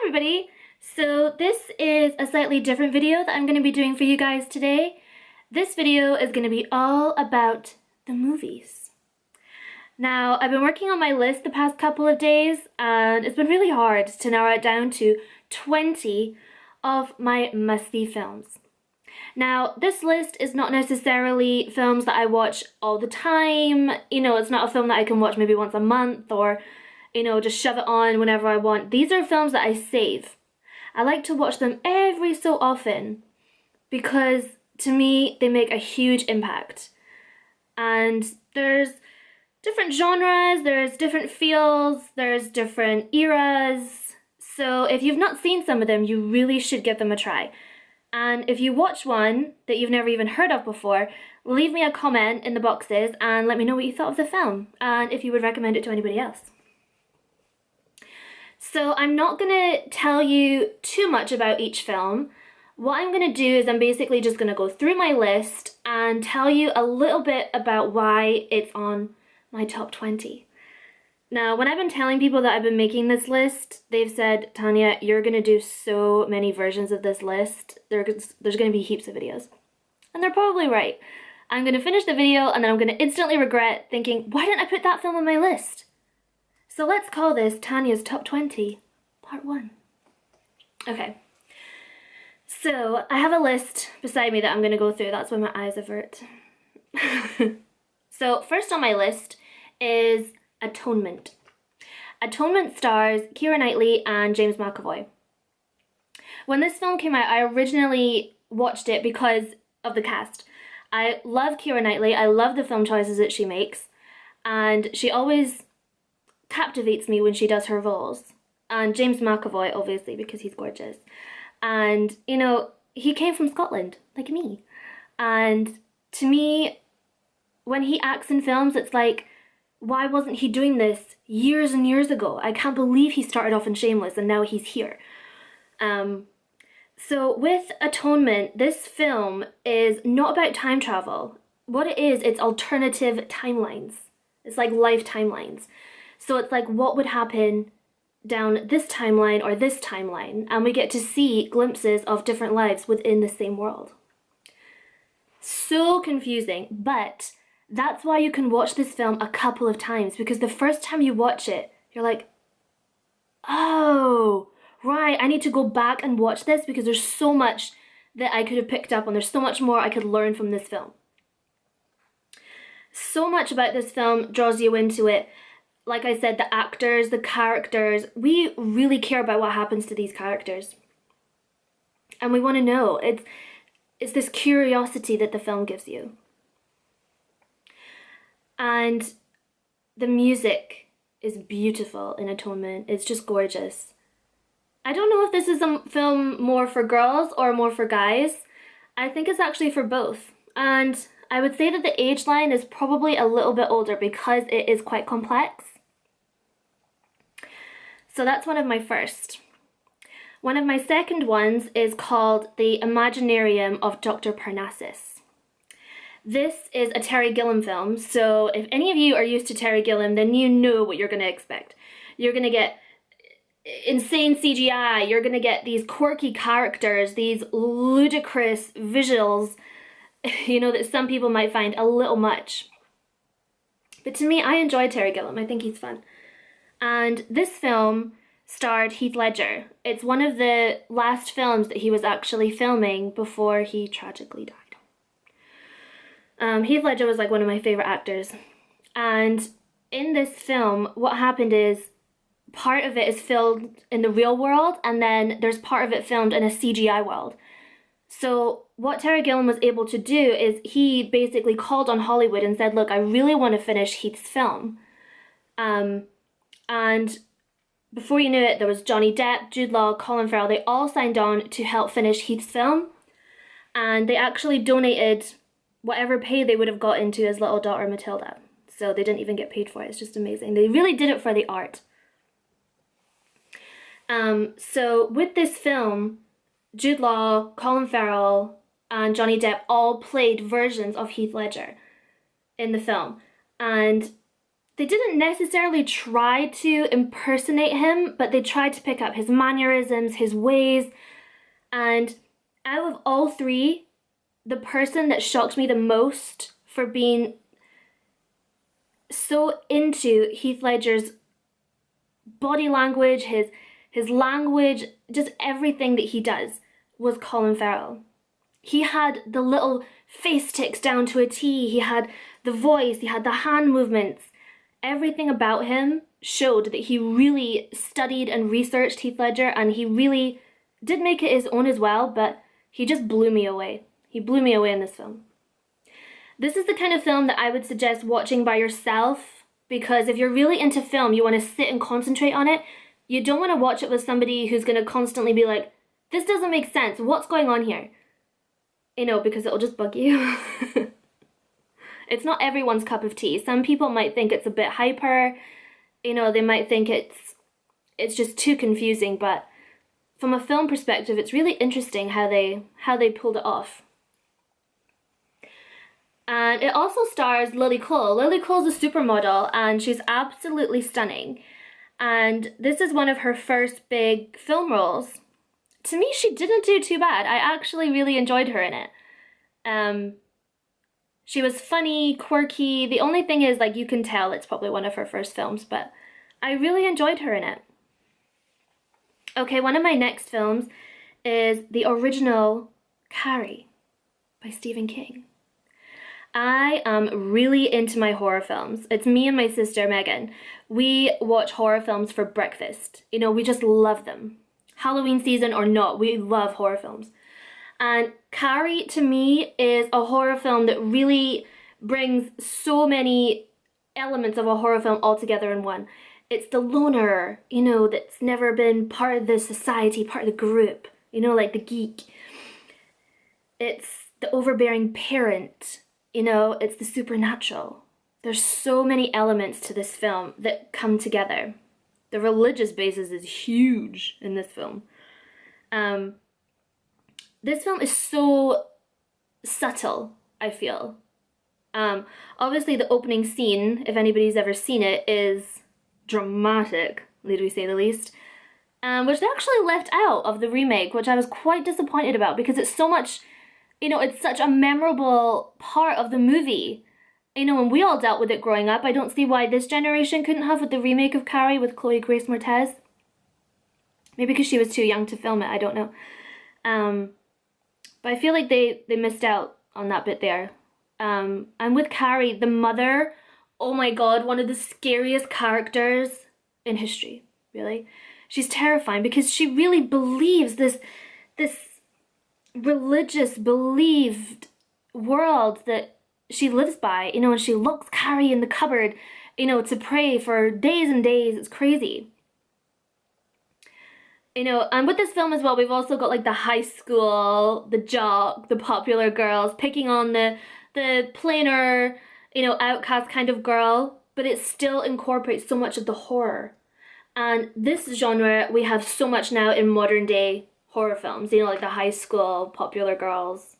everybody! So this is a slightly different video that I'm going to be doing for you guys today. This video is going to be all about the movies. Now, I've been working on my list the past couple of days and it's been really hard to narrow it down to 20 of my must-see films. Now, this list is not necessarily films that I watch all the time. You know, it's not a film that I can watch maybe once a month or, you know, just shove it on whenever I want. These are films that I save. I like to watch them every so often because, to me, they make a huge impact. And there's different genres, there's different feels, there's different eras. So if you've not seen some of them, you really should give them a try. And if you watch one that you've never even heard of before, leave me a comment in the boxes and let me know what you thought of the film and if you would recommend it to anybody else. So I'm not going to tell you too much about each film. What I'm going to do is I'm basically just going to go through my list and tell you a little bit about why it's on my top 20. Now, when I've been telling people that I've been making this list, they've said, Tanya, you're going to do so many versions of this list. There's going to be heaps of videos. And they're probably right. I'm going to finish the video and then I'm going to instantly regret thinking, why didn't I put that film on my list? So let's call this Tanya's Top 20, Part 1. Okay. So I have a list beside me that I'm going to go through. That's why my eyes avert. So first on my list is Atonement. Atonement stars Keira Knightley and James McAvoy. When this film came out, I originally watched it because of the cast. I love Keira Knightley. I love the film choices that she makes. And she always captivates me when she does her roles. And James McAvoy, obviously, because he's gorgeous. And, you know, he came from Scotland, like me. And to me, when he acts in films, it's like, why wasn't he doing this years and years ago? I can't believe he started off in Shameless and now he's here. So with Atonement, this film is not about time travel. What it is, it's alternative timelines. It's like life timelines. So it's like what would happen down this timeline or this timeline, and we get to see glimpses of different lives within the same world. So confusing, but that's why you can watch this film a couple of times, because the first time you watch it, you're like, oh, right, I need to go back and watch this because there's so much that I could have picked up on. There's so much more I could learn from this film. So much about this film draws you into it. Like I said, the actors, the characters, we really care about what happens to these characters. And we want to know. It's this curiosity that the film gives you. And the music is beautiful in Atonement. It's just gorgeous. I don't know if this is a film more for girls or more for guys. I think it's actually for both. And I would say that the age line is probably a little bit older because it is quite complex. So that's one of my first. One of my second ones is called The Imaginarium of Dr. Parnassus. This is a Terry Gilliam film, so if any of you are used to Terry Gilliam, then you know what you're going to expect. You're going to get insane CGI, you're going to get these quirky characters, these ludicrous visuals, you know, that some people might find a little much. But to me, I enjoy Terry Gilliam. I think he's fun. And this film starred Heath Ledger. It's one of the last films that he was actually filming before he tragically died. Heath Ledger was like one of my favorite actors. And in this film, what happened is part of it is filmed in the real world and then there's part of it filmed in a CGI world. So what Terry Gilliam was able to do is he basically called on Hollywood and said, look, I really want to finish Heath's film. And before you knew it, there was Johnny Depp, Jude Law, Colin Farrell. They all signed on to help finish Heath's film. And they actually donated whatever pay they would have got into his little daughter Matilda. So they didn't even get paid for it. It's just amazing. They really did it for the art. So with this film, Jude Law, Colin Farrell, and Johnny Depp all played versions of Heath Ledger in the film. And they didn't necessarily try to impersonate him, but they tried to pick up his mannerisms, his ways. And out of all three, the person that shocked me the most for being so into Heath Ledger's body language, his language, just everything that he does, was Colin Farrell. He had the little face tics down to a T, he had the voice, he had the hand movements. Everything about him showed that he really studied and researched Heath Ledger, and he really did make it his own as well, but he just blew me away. He blew me away in this film. This is the kind of film that I would suggest watching by yourself, because if you're really into film, you want to sit and concentrate on it. You don't want to watch it with somebody who's going to constantly be like, this doesn't make sense, what's going on here? You know, because it'll just bug you. It's not everyone's cup of tea. Some people might think it's a bit hyper, you know, they might think it's just too confusing, but from a film perspective, it's really interesting how they pulled it off. And it also stars Lily Cole. Lily Cole's a supermodel, and she's absolutely stunning. And this is one of her first big film roles. To me, she didn't do too bad. I actually really enjoyed her in it. She was funny, quirky. The only thing is, like, you can tell it's probably one of her first films, but I really enjoyed her in it. Okay, one of my next films is the original Carrie by Stephen King. I am really into my horror films. It's me and my sister Megan. We watch horror films for breakfast. You know, we just love them. Halloween season or not, we love horror films. And Carrie, to me, is a horror film that really brings so many elements of a horror film all together in one. It's the loner, you know, that's never been part of the society, part of the group, you know, like the geek. It's the overbearing parent, you know, it's the supernatural. There's so many elements to this film that come together. The religious basis is huge in this film. This film is so subtle, I feel. Obviously the opening scene, if anybody's ever seen it, is dramatic, did we say the least. Which they actually left out of the remake, which I was quite disappointed about, because it's so much, you know, it's such a memorable part of the movie. You know, and we all dealt with it growing up. I don't see why this generation couldn't have with the remake of Carrie with Chloe Grace Moretz. Maybe because she was too young to film it, I don't know. But I feel like they missed out on that bit there. And with Carrie, the mother, oh my god, one of the scariest characters in history, really. She's terrifying because she really believes this religious, believed world that she lives by, you know, and she locks Carrie in the cupboard, you know, to pray for days and days. It's crazy. You know, and with this film as well, we've also got like the high school, the jock, the popular girls, picking on the plainer, you know, outcast kind of girl, but it still incorporates so much of the horror. And this genre we have so much now in modern day horror films, you know, like the high school, popular girls.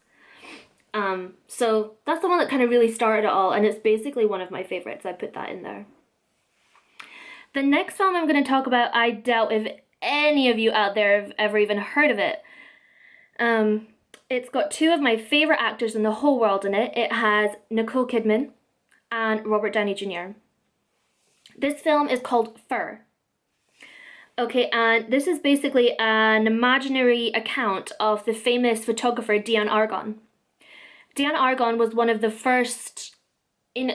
So that's the one that kind of really started it all, and it's basically one of my favorites. I put that in there. The next film I'm going to talk about, I doubt if any of you out there have ever even heard of it. It's got two of my favorite actors in the whole world in it. It has Nicole Kidman and Robert Downey Jr. This film is called Fur. Okay, and this is basically an imaginary account of the famous photographer Diane Arbon. Diane Arbon was one of the first,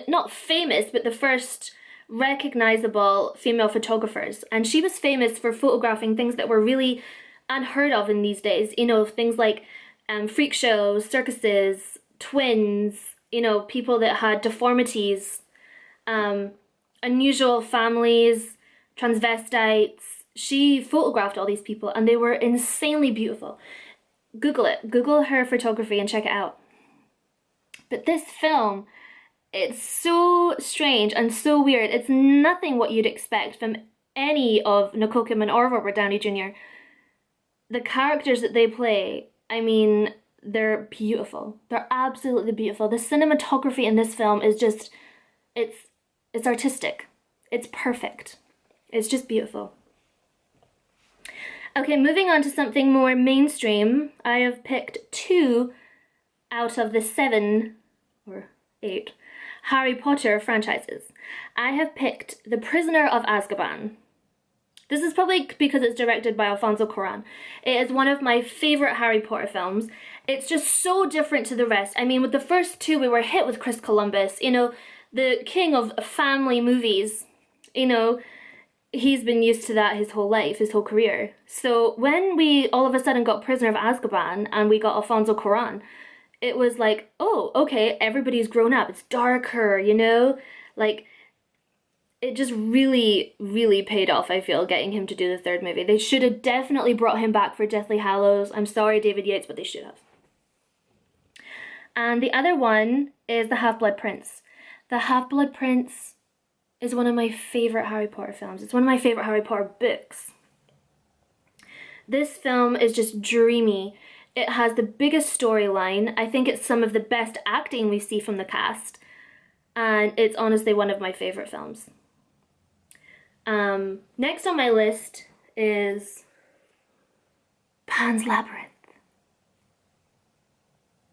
not famous, but the first recognizable female photographers. And she was famous for photographing things that were really unheard of in these days. You know, things like freak shows, circuses, twins, you know, people that had deformities, unusual families, transvestites. She photographed all these people and they were insanely beautiful. Google it. Google her photography and check it out. But this film, it's so strange and so weird. It's nothing what you'd expect from any of Nicole Kidman or Robert Downey Jr. The characters that they play, I mean, they're beautiful. They're absolutely beautiful. The cinematography in this film is just, it's artistic. It's perfect. It's just beautiful. Okay, moving on to something more mainstream. I have picked 2 out of the 7 or 8 Harry Potter franchises. I have picked The Prisoner of Azkaban. This is probably because it's directed by Alfonso Cuarón. It is one of my favorite Harry Potter films. It's just so different to the rest. I mean, with the first 2, we were hit with Chris Columbus, you know, the king of family movies. You know, he's been used to that his whole life, his whole career. So when we all of a sudden got Prisoner of Azkaban and we got Alfonso Cuarón, it was like, oh, okay, everybody's grown up. It's darker, you know? Like, it just really, really paid off, I feel, getting him to do the 3rd movie. They should have definitely brought him back for Deathly Hallows. I'm sorry, David Yates, but they should have. And the other one is The Half-Blood Prince. The Half-Blood Prince is one of my favorite Harry Potter films. It's one of my favorite Harry Potter books. This film is just dreamy. It has the biggest storyline. I think it's some of the best acting we see from the cast. And it's honestly one of my favorite films. Next on my list is Pan's Labyrinth.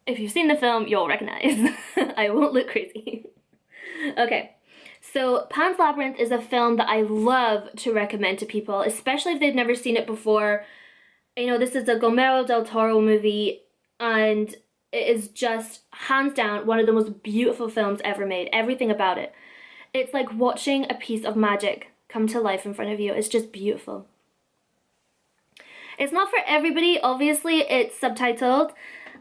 If you've seen the film, you'll recognize. I won't look crazy. Okay, so Pan's Labyrinth is a film that I love to recommend to people, especially if they've never seen it before. You know, this is a Guillermo del Toro movie, and it is just, hands down, one of the most beautiful films ever made. Everything about it. It's like watching a piece of magic come to life in front of you. It's just beautiful. It's not for everybody, obviously. It's subtitled,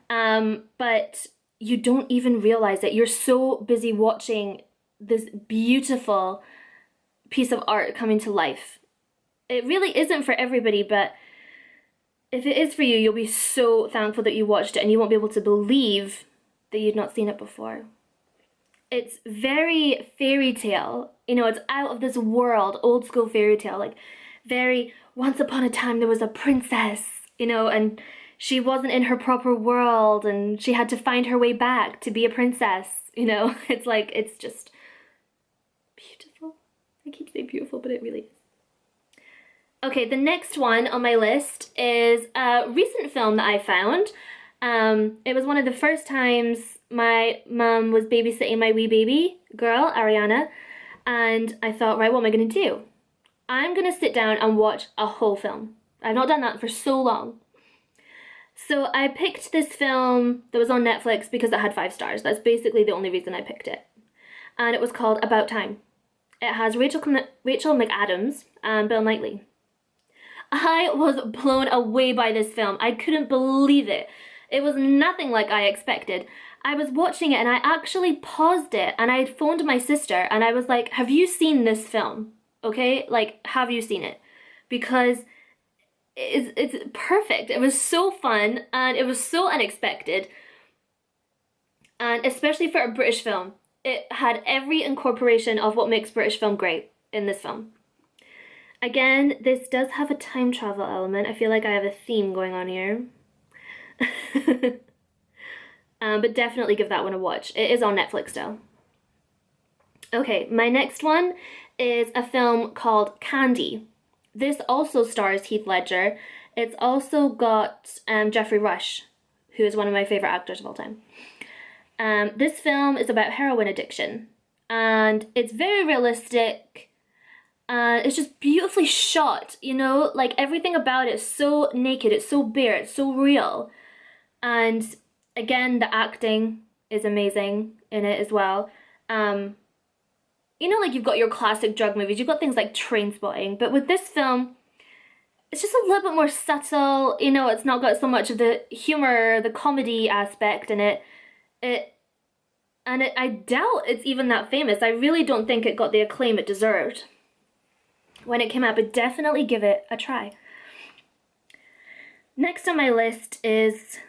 but you don't even realize it. You're so busy watching this beautiful piece of art coming to life. It really isn't for everybody, but if it is for you, you'll be so thankful that you watched it, and you won't be able to believe that you'd not seen it before. It's very fairy tale. You know, it's out of this world, old school fairy tale, like very, once upon a time there was a princess, you know, and she wasn't in her proper world, and she had to find her way back to be a princess, you know. It's like, it's just beautiful. I keep saying beautiful, but it really is. Okay, the next one on my list is a recent film that I found. It was one of the first times my mum was babysitting my wee baby girl, Ariana, and I thought, right, what am I going to do? I'm going to sit down and watch a whole film. I've not done that for so long. So I picked this film that was on Netflix because it had 5 stars. That's basically the only reason I picked it. And it was called About Time. It has Rachel McAdams and Bill Knightley. I was blown away by this film. I couldn't believe it. It was nothing like I expected. I was watching it and I actually paused it and I phoned my sister and I was like, have you seen this film? Okay, like, have you seen it? Because it's perfect. It was so fun and it was so unexpected. And especially for a British film, it had every incorporation of what makes British film great in this film. Again, this does have a time travel element. I feel like I have a theme going on here. But definitely give that one a watch. It is on Netflix still. Okay, my next one is a film called Candy. This also stars Heath Ledger. It's also got Geoffrey Rush, who is one of my favorite actors of all time. This film is about heroin addiction, and it's very realistic. It's just beautifully shot, you know, like everything about it is so naked, it's so bare, it's so real. And again, the acting is amazing in it as well. You know, like you've got your classic drug movies, you've got things like Trainspotting, but with this film, it's just a little bit more subtle, you know, it's not got so much of the humor, the comedy aspect in it. I doubt it's even that famous. I really don't think it got the acclaim it deserved when it came out, but definitely give it a try. Next on my list is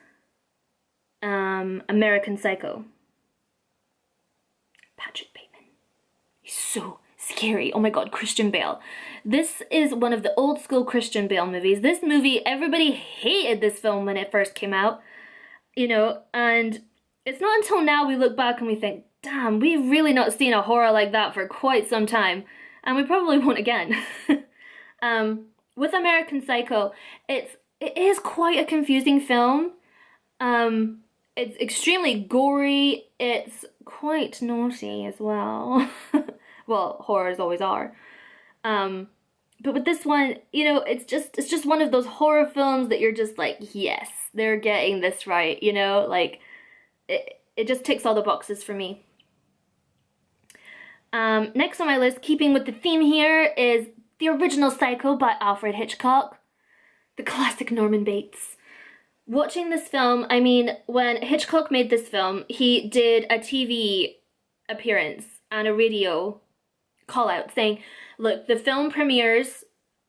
American Psycho. Patrick Bateman. He's so scary. Oh my god, Christian Bale. This is one of the old school Christian Bale movies. This movie, everybody hated this film when it first came out, you know, and it's not until now we look back and we think, damn, we've really not seen a horror like that for quite some time. and we probably won't again. With American Psycho, it is quite a confusing film. It's extremely gory. It's quite naughty as well. Well, horrors always are. But with this one, you know, it's just one of those horror films that you're just like, yes, they're getting this right, you know? Like, it just ticks all the boxes for me. Next on my list, keeping with the theme here, is the original Psycho by Alfred Hitchcock. The classic Norman Bates. Watching this film, I mean, when Hitchcock made this film, he did a TV appearance and a radio call out saying, look, the film premieres,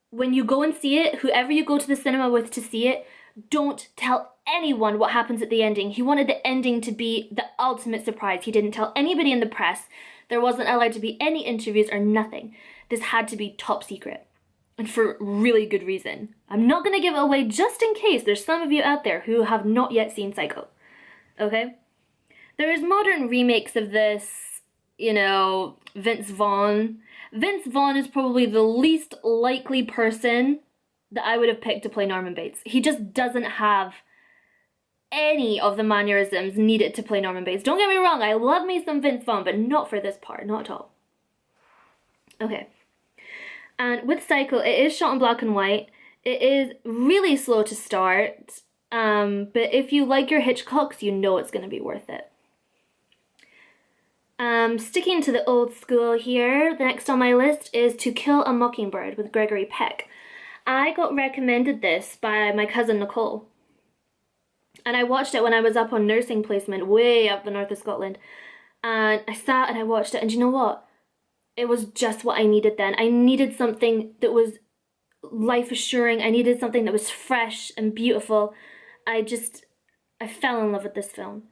when you go and see it, whoever you go to the cinema with to see it, don't tell anyone what happens at the ending. He wanted the ending to be the ultimate surprise. He didn't tell anybody in the press. There wasn't allowed to be any interviews or nothing. This had to be top secret. And for really good reason. I'm not going to give it away just in case there's some of you out there who have not yet seen Psycho. Okay? There's modern remakes of this, you know, Vince Vaughn. Vince Vaughn is probably the least likely person that I would have picked to play Norman Bates. He just doesn't have any of the mannerisms needed to play Norman Bates. Don't get me wrong, I love me some Vince Vaughn, but not for this part, not at all. Okay. And with Psycho, it is shot in black and white. It is really slow to start, but if you like your Hitchcocks, you know it's going to be worth it. Sticking to the old school here, the next on my list is To Kill a Mockingbird with Gregory Peck. I got recommended this by my cousin Nicole. And I watched it when I was up on nursing placement way up the north of Scotland. And I sat and I watched it, and you know what? It was just what I needed then. I needed something that was life-assuring. I needed something that was fresh and beautiful. I fell in love with this film.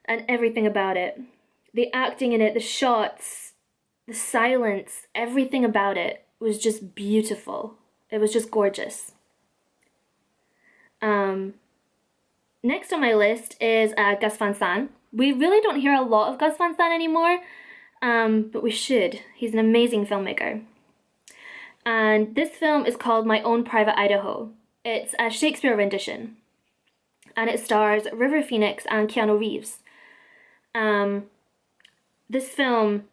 And everything about it. The acting in it, the shots, the silence, everything about it was just beautiful. It was just gorgeous. Next on my list is Gus Van Sant. We really don't hear a lot of Gus Van Sant anymore, but we should. He's an amazing filmmaker. And this film is called My Own Private Idaho. It's a Shakespeare rendition. And it stars River Phoenix and Keanu Reeves. This film,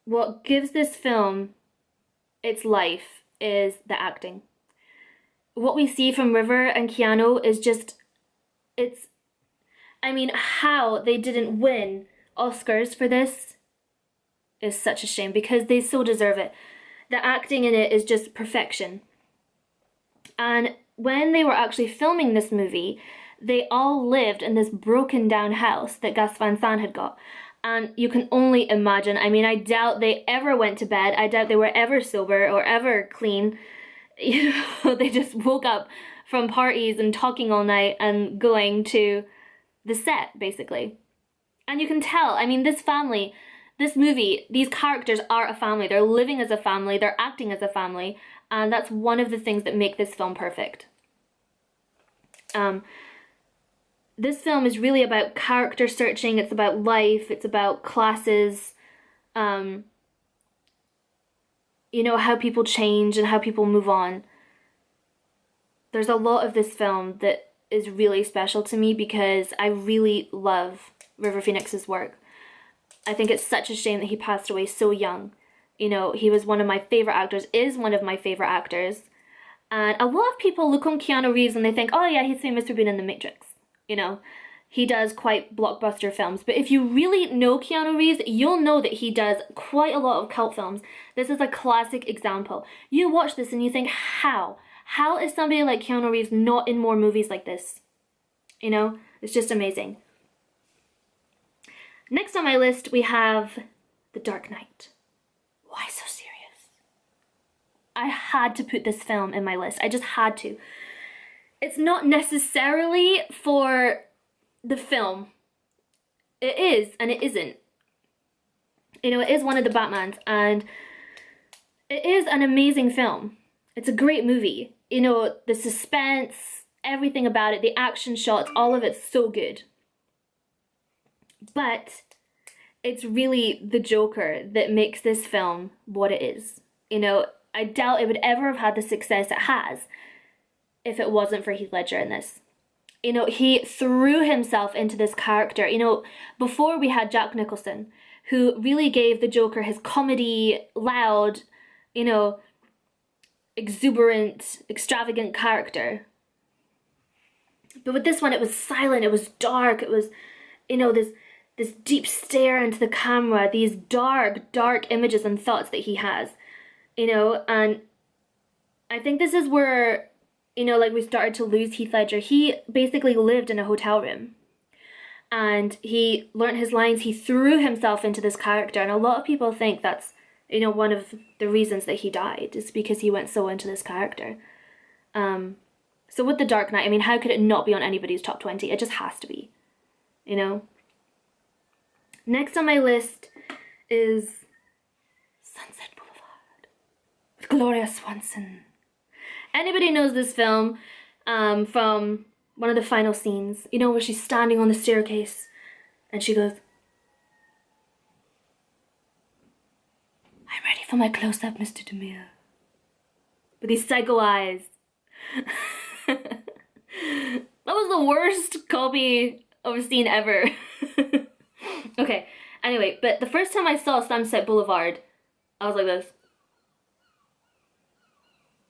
what gives this film its life is the acting. What we see from River and Keanu is just, how they didn't win Oscars for this is such a shame because they so deserve it. The acting in it is just perfection. And when they were actually filming this movie, they all lived in this broken down house that Gus Van Sant had got. And you can only imagine, I doubt they ever went to bed. I doubt they were ever sober or ever clean. You know, they just woke up from parties and talking all night and going to the set, basically. And you can tell, this family, this movie, these characters are a family. They're living as a family, they're acting as a family, and that's one of the things that make this film perfect. This film is really about character searching, it's about life, it's about classes, how people change and how people move on. There's a lot of this film that is really special to me because I really love River Phoenix's work. I think it's such a shame that he passed away so young. You know, he was one of my favorite actors, is one of my favorite actors. And a lot of people look on Keanu Reeves and they think, oh yeah, he's famous for being in The Matrix. You know, he does quite blockbuster films. But if you really know Keanu Reeves, you'll know that he does quite a lot of cult films. This is a classic example. You watch this and you think, how? How is somebody like Keanu Reeves not in more movies like this? You know, it's just amazing. Next on my list, we have The Dark Knight. Why so serious? I had to put this film in my list. I just had to. It's not necessarily for the film. It is, and it isn't. You know, it is one of the Batmans, and it is an amazing film. It's a great movie. You know, the suspense, everything about it, the action shots, all of it's so good. But it's really the Joker that makes this film what it is. You know, I doubt it would ever have had the success it has if it wasn't for Heath Ledger in this. You know, he threw himself into this character. You know, before we had Jack Nicholson, who really gave the Joker his comedy, loud, you know, exuberant, extravagant character. But with this one, it was silent, it was dark, it was, you know, this deep stare into the camera, these dark, dark images and thoughts that he has, you know, and I think this is where, you know, like we started to lose Heath Ledger. He basically lived in a hotel room and he learned his lines, he threw himself into this character, and a lot of people think that's, you know, one of the reasons that he died is because he went so into this character. So with The Dark Knight, I mean, how could it not be on anybody's top 20? It just has to be, you know? Next on my list is Sunset Boulevard with Gloria Swanson. Anybody knows this film from one of the final scenes, you know, where she's standing on the staircase and she goes, "I'm ready for my close-up, Mr. Demille." With these psycho eyes. That was the worst copy of a scene ever. Okay, anyway, but the first time I saw Sunset Boulevard, I was like this.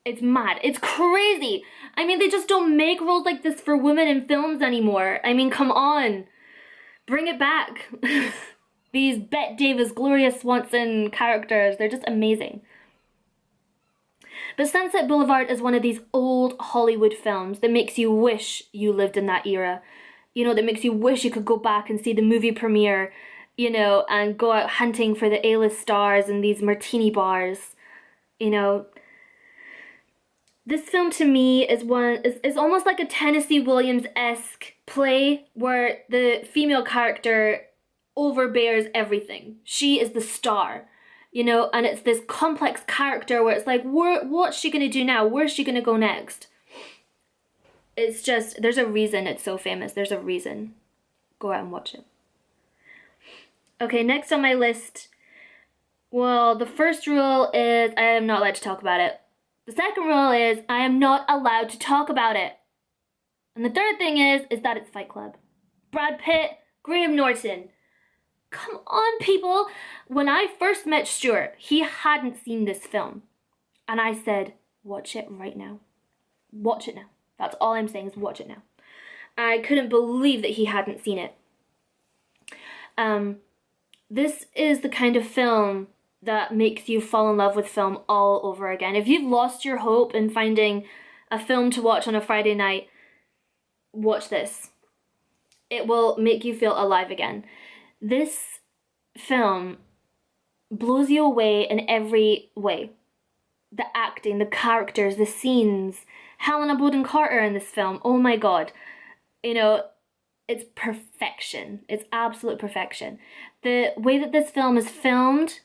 It's mad. It's crazy. I mean, they just don't make roles like this for women in films anymore. I mean, come on. Bring it back. These Bette Davis, Gloria Swanson characters, they're just amazing. But Sunset Boulevard is one of these old Hollywood films that makes you wish you lived in that era. You know, that makes you wish you could go back and see the movie premiere, you know, and go out hunting for the A-list stars in these martini bars. You know, this film to me is almost like a Tennessee Williams-esque play where the female character overbears everything. She is the star. You know, and it's this complex character where it's like, what's she going to do now? Where's she going to go next? It's just, there's a reason it's so famous. There's a reason. Go out and watch it. Okay, next on my list. Well, the first rule is I am not allowed to talk about it. The second rule is I am not allowed to talk about it. And the third thing is that it's Fight Club. Brad Pitt, Graham Norton. Come on, people. When I first met Stuart, he hadn't seen this film. And I said, watch it right now. Watch it now. That's all I'm saying is watch it now. I couldn't believe that he hadn't seen it. This is the kind of film that makes you fall in love with film all over again. If you've lost your hope in finding a film to watch on a Friday night, watch this. It will make you feel alive again. This film blows you away in every way. The acting, the characters, the scenes. Helena Bonham Carter in this film, oh my god. You know, it's perfection. It's absolute perfection. The way that this film is filmed,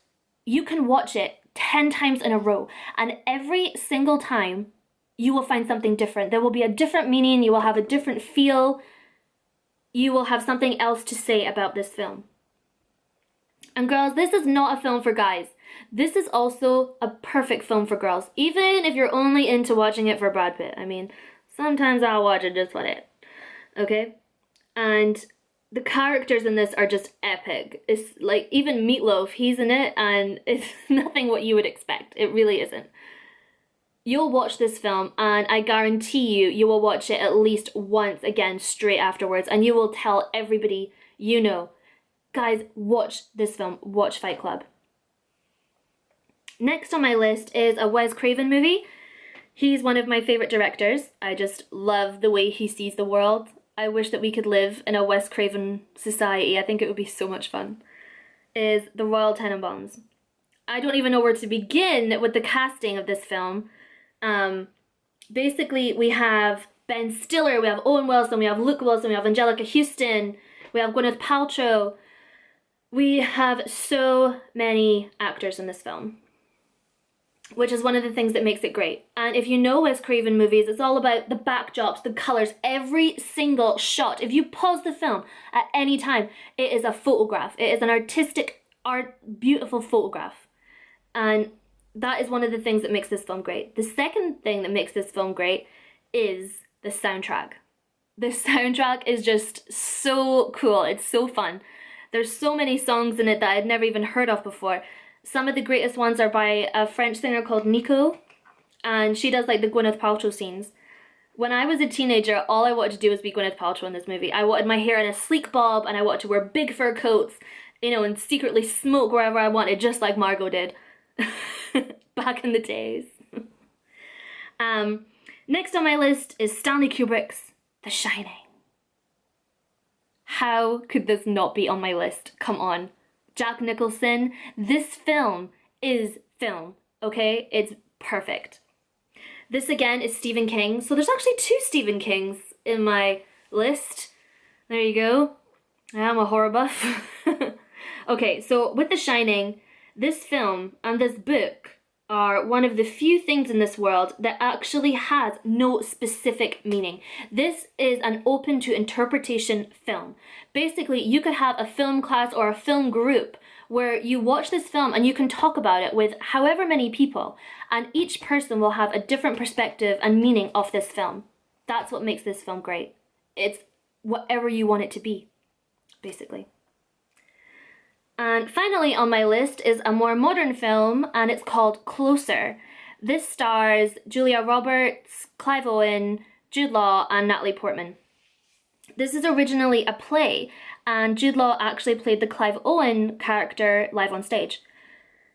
you can watch it 10 times in a row, and every single time you will find something different. There will be a different meaning, you will have a different feel, you will have something else to say about this film. And girls, this is not a film for guys. This is also a perfect film for girls, even if you're only into watching it for Brad Pitt. I mean, sometimes I'll watch it just for it. Okay? And the characters in this are just epic. It's like, even Meatloaf, he's in it, and it's nothing what you would expect. It really isn't. You'll watch this film, and I guarantee you will watch it at least once again straight afterwards, and you will tell everybody you know, guys, watch this film, watch Fight Club. Next on my list is a Wes Craven movie. He's one of my favorite directors. I just love the way he sees the world. I wish that we could live in a Wes Craven society. I think it would be so much fun. Is The Royal Tenenbaums. I don't even know where to begin with the casting of this film. Basically, we have Ben Stiller, we have Owen Wilson, we have Luke Wilson, we have Angelica Houston, we have Gwyneth Paltrow. We have so many actors in this film, which is one of the things that makes it great. And if you know Wes Craven movies, it's all about the backdrops, the colors, every single shot. If you pause the film at any time, it is a photograph. It is an artistic, beautiful photograph. And that is one of the things that makes this film great. The second thing that makes this film great is the soundtrack. The soundtrack is just so cool. It's so fun. There's so many songs in it that I'd never even heard of before. Some of the greatest ones are by a French singer called Nico, and she does like the Gwyneth Paltrow scenes. When I was a teenager, all I wanted to do was be Gwyneth Paltrow in this movie. I wanted my hair in a sleek bob, and I wanted to wear big fur coats, you know, and secretly smoke wherever I wanted, just like Margot did. Back in the days. Next on my list is Stanley Kubrick's The Shining. How could this not be on my list? Come on. Jack Nicholson, this film is film, okay? It's perfect. This again is Stephen King. So there's actually 2 Stephen Kings in my list. There you go. I'm a horror buff. Okay, so with The Shining, this film and this book are one of the few things in this world that actually has no specific meaning. This is an open to interpretation film. Basically, you could have a film class or a film group where you watch this film and you can talk about it with however many people, and each person will have a different perspective and meaning of this film. That's what makes this film great. It's whatever you want it to be, basically. And finally on my list is a more modern film, and it's called Closer. This stars Julia Roberts, Clive Owen, Jude Law, and Natalie Portman. This is originally a play, and Jude Law actually played the Clive Owen character live on stage.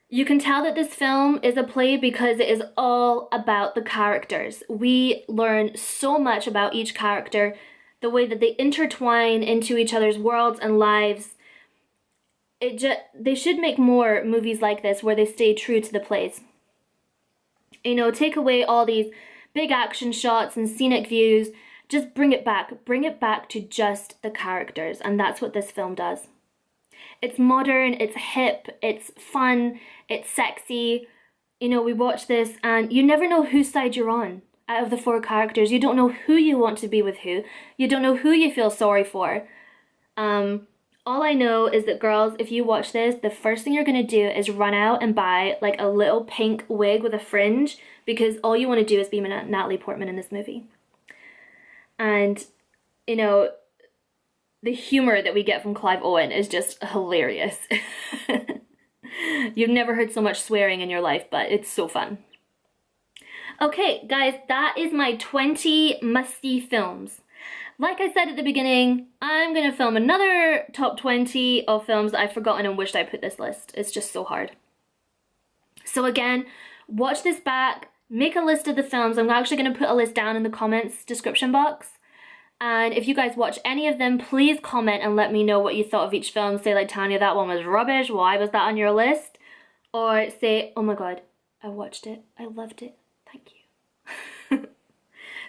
You can tell that this film is a play because it is all about the characters. We learn so much about each character, the way that they intertwine into each other's worlds and lives. They should make more movies like this where they stay true to the plays. You know, take away all these big action shots and scenic views, just bring it back to just the characters, and that's what this film does. It's modern, it's hip, it's fun, it's sexy. You know, we watch this and you never know whose side you're on. Out of the 4 characters, you don't know who you want to be with who. You don't know who you feel sorry for. All I know is that, girls, if you watch this, the first thing you're going to do is run out and buy like a little pink wig with a fringe, because all you want to do is be Natalie Portman in this movie. And, you know, the humor that we get from Clive Owen is just hilarious. You've never heard so much swearing in your life, but it's so fun. Okay, guys, that is my 20 must-see films. Like I said at the beginning, I'm gonna film another top 20 of films that I've forgotten and wished I put this list. It's just so hard. So again, watch this back, make a list of the films. I'm actually gonna put a list down in the comments description box. And if you guys watch any of them, please comment and let me know what you thought of each film. Say like, Tanya, that one was rubbish. Why was that on your list? Or say, oh my god, I watched it. I loved it. Thank you.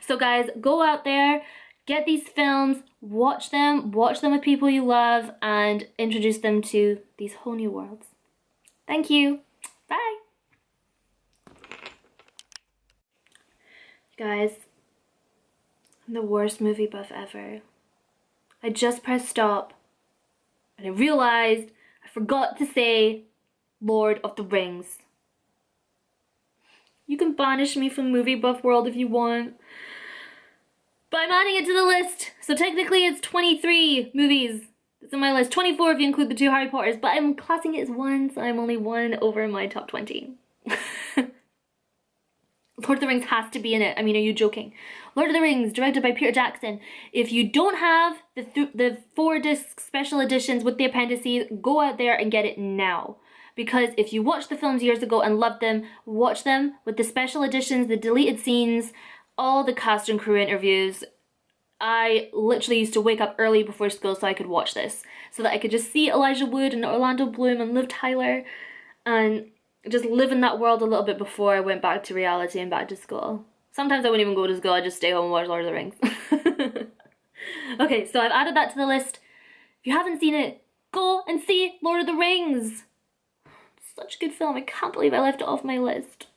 So guys, go out there. Get these films, watch them with people you love, and introduce them to these whole new worlds. Thank you. Bye. Guys, I'm the worst movie buff ever. I just pressed stop, and I realized I forgot to say Lord of the Rings. You can banish me from movie buff world if you want. But I'm adding it to the list, so technically it's 23 movies that's on my list. 24 if you include the 2 Harry Potters, but I'm classing it as 1, so I'm only 1 over my top 20. Lord of the Rings has to be in it. I mean, are you joking? Lord of the Rings, directed by Peter Jackson. If you don't have the 4-disc special editions with the appendices, go out there and get it now. Because if you watched the films years ago and loved them, watch them with the special editions, the deleted scenes, all the cast and crew interviews. I literally used to wake up early before school so I could watch this, so that I could just see Elijah Wood and Orlando Bloom and Liv Tyler and just live in that world a little bit before I went back to reality and back to school. Sometimes I wouldn't even go to school, I'd just stay home and watch Lord of the Rings. Okay, so I've added that to the list. If you haven't seen it, go and see Lord of the Rings. It's such a good film, I can't believe I left it off my list.